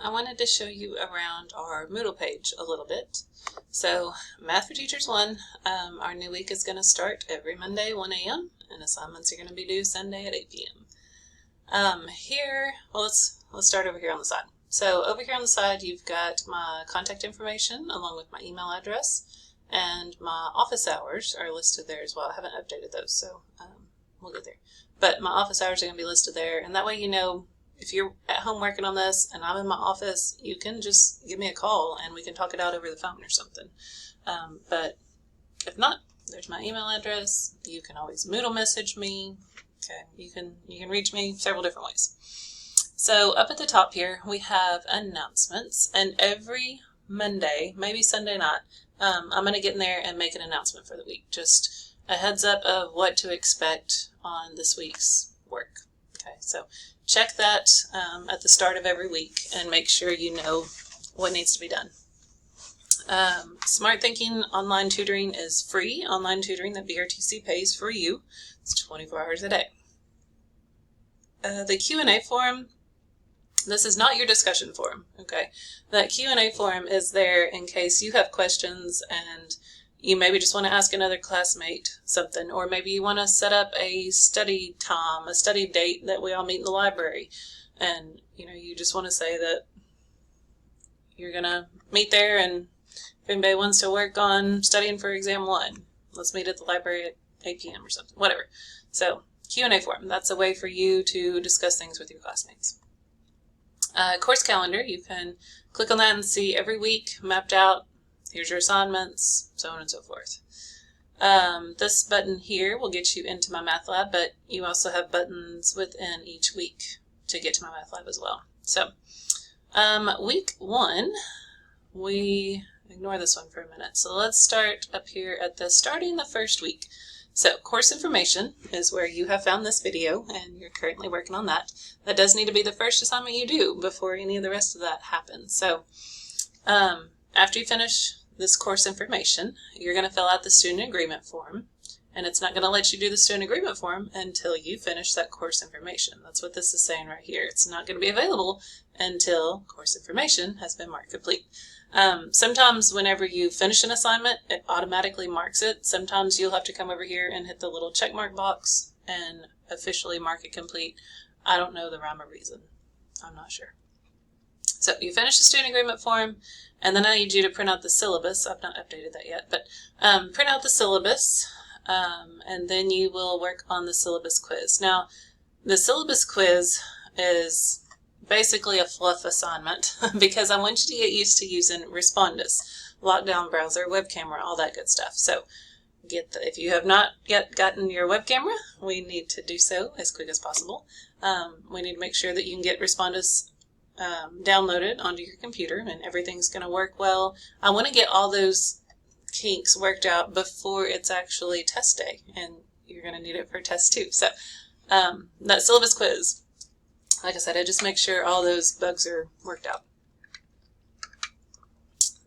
I wanted to show you around our Moodle page a little bit. So, Math for Teachers 1, our new week is going to start every Monday, 1 a.m., and assignments are going to be due Sunday at 8 p.m. Let's start over here on the side. So, over here on the side, you've got my contact information along with my email address, and my office hours are listed there as well. I haven't updated those, so we'll get there. But my office hours are going to be listed there, and that way you know if you're at home working on this and I'm in my office, you can just give me a call and we can talk it out over the phone or something. But if not, there's my email address. You can always Moodle message me. Okay, you can reach me several different ways. So up at the top here, we have announcements, and every Monday, maybe Sunday night, I'm going to get in there and make an announcement for the week. Just a heads up of what to expect on this week's work. Okay, so check that at the start of every week and make sure you know what needs to be done. Smart Thinking online tutoring is free online tutoring that BRTC pays for you. It's 24 hours a day. The Q&A forum, this is not your discussion forum, okay? That Q&A forum is there in case you have questions and you maybe just want to ask another classmate something, or maybe you want to set up a study time, a study date that we all meet in the library, and you just want to say that you're going to meet there, and if anybody wants to work on studying for exam 1, let's meet at the library at 8 p.m. or something, whatever. So Q&A forum, that's a way for you to discuss things with your classmates. Course calendar, you can click on that and see every week mapped out. Here's your assignments, so on and so forth. This button here will get you into my math lab, but you also have buttons within each week to get to my math lab as well. So, week 1, we ignore this one for a minute. So let's start up here at starting the first week. So course information is where you have found this video and you're currently working on that. That does need to be the first assignment you do before any of the rest of that happens. So, after you finish this course information, you're going to fill out the student agreement form, and it's not going to let you do the student agreement form until you finish that course information. That's what this is saying right here. It's not going to be available until course information has been marked complete. Sometimes whenever you finish an assignment, it automatically marks it. Sometimes you'll have to come over here and hit the little check mark box and officially mark it complete. I don't know the rhyme or reason. I'm not sure. So you finish the student agreement form, and then I need you to print out the syllabus. I've not updated that yet, but print out the syllabus, and then you will work on the syllabus quiz. Now, the syllabus quiz is basically a fluff assignment because I want you to get used to using Respondus, lockdown browser, web camera, all that good stuff. So if you have not yet gotten your web camera, we need to do so as quick as possible. We need to make sure that you can get Respondus downloaded onto your computer and everything's going to work well. I want to get all those kinks worked out before it's actually test day, and you're going to need it for test 2. So that syllabus quiz, like I said, I just make sure all those bugs are worked out.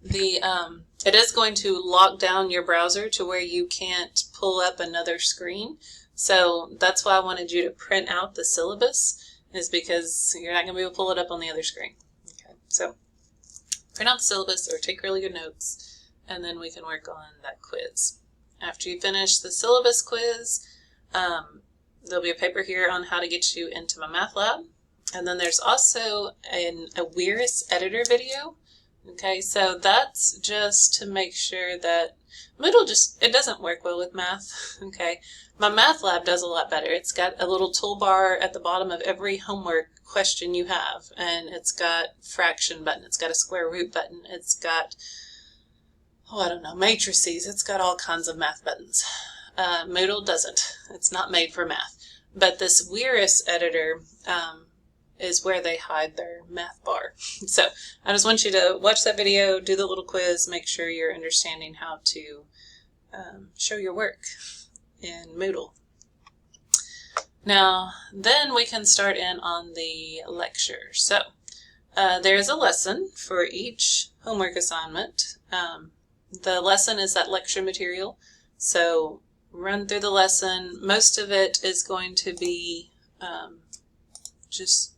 It is going to lock down your browser to where you can't pull up another screen. So that's why I wanted you to print out the syllabus, is because you're not going to be able to pull it up on the other screen. Okay, so print out the syllabus or take really good notes, and then we can work on that quiz. After you finish the syllabus quiz, there'll be a paper here on how to get you into my math lab, and then there's also a Where's editor video. Okay, so that's just to make sure that Moodle it doesn't work well with math. Okay, my math lab does a lot better. It's got a little toolbar at the bottom of every homework question you have, and it's got fraction button, it's got a square root button, it's got, matrices, it's got all kinds of math buttons. Moodle doesn't. It's not made for math. But this Where's editor is where they hide their math bar. So I just want you to watch that video, do the little quiz, make sure you're understanding how to show your work in Moodle. Now, then we can start in on the lecture. So there's a lesson for each homework assignment. The lesson is that lecture material. So run through the lesson. Most of it is going to be just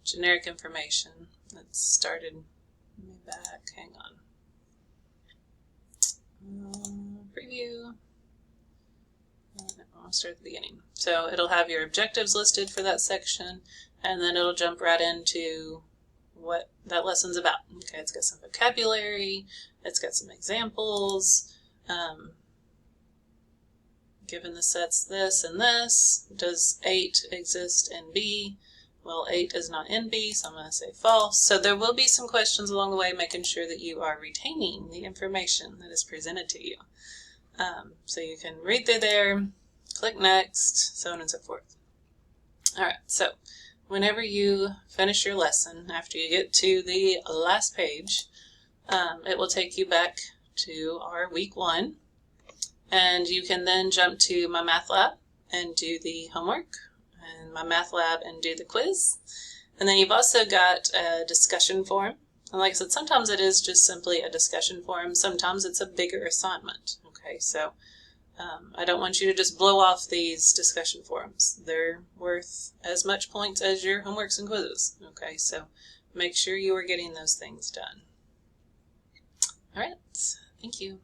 generic information. That started me back. Hang on. Preview. I'll start at the beginning. So it'll have your objectives listed for that section, and then it'll jump right into what that lesson's about. Okay, it's got some vocabulary, it's got some examples. Given the sets this and this, does 8 exist in B? Well, 8 is not in B, so I'm going to say false. So there will be some questions along the way, making sure that you are retaining the information that is presented to you. So you can read through there, click next, so on and so forth. Alright, so whenever you finish your lesson, after you get to the last page, it will take you back to our week 1. And you can then jump to my math lab and do the homework, and my math lab and do the quiz. And then you've also got a discussion forum. And like I said, sometimes it is just simply a discussion forum. Sometimes it's a bigger assignment. Okay, so I don't want you to just blow off these discussion forums. They're worth as much points as your homeworks and quizzes. Okay, so make sure you are getting those things done. All right, thank you.